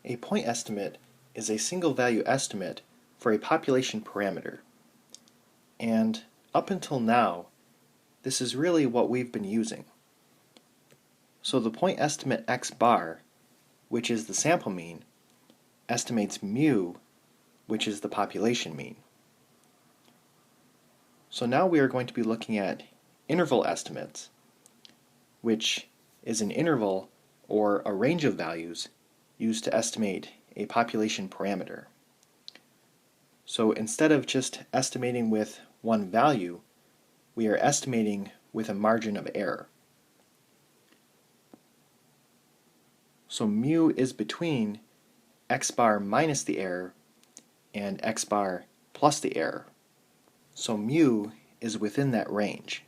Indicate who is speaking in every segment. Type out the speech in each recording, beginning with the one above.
Speaker 1: A point estimate is a single value estimate for a population parameter. And up until now, this is really what we've been using. So the point estimate x bar, which is the sample mean, estimates mu, which is the population mean. So now we are going to be looking at interval estimates, which is an interval or a range of values used to estimate a population parameter. So instead of just estimating with one value, we are estimating with a margin of error. So mu is between x bar minus the error and x bar plus the error. So mu is within that range.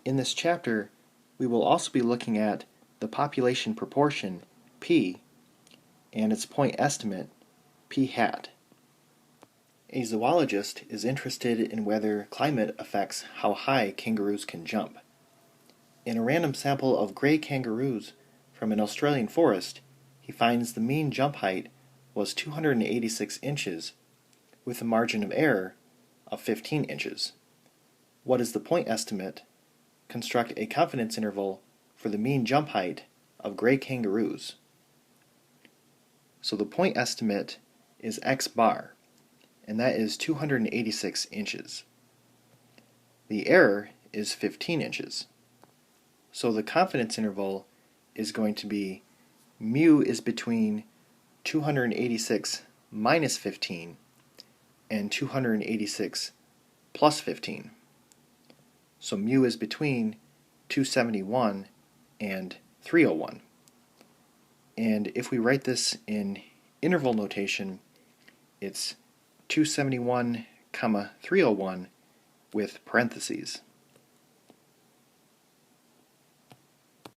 Speaker 1: In this chapter, we will also be looking at the population proportion p and its point estimate p hat. A zoologist is interested in whether climate affects how high kangaroos can jump. In a random sample of gray kangaroos from an Australian forest, he finds the mean jump height was 286 inches with a margin of error of 15 inches. What is the point estimate? Construct a confidence interval for the mean jump height of gray kangaroos. So the point estimate is x bar, and that is 286 inches. The error is 15 inches. So the confidence interval is going to be mu is between 286 minus 15 and 286 plus 15. So mu is between 271 and 301. And if we write this in interval notation, it's 271, 301 with parentheses.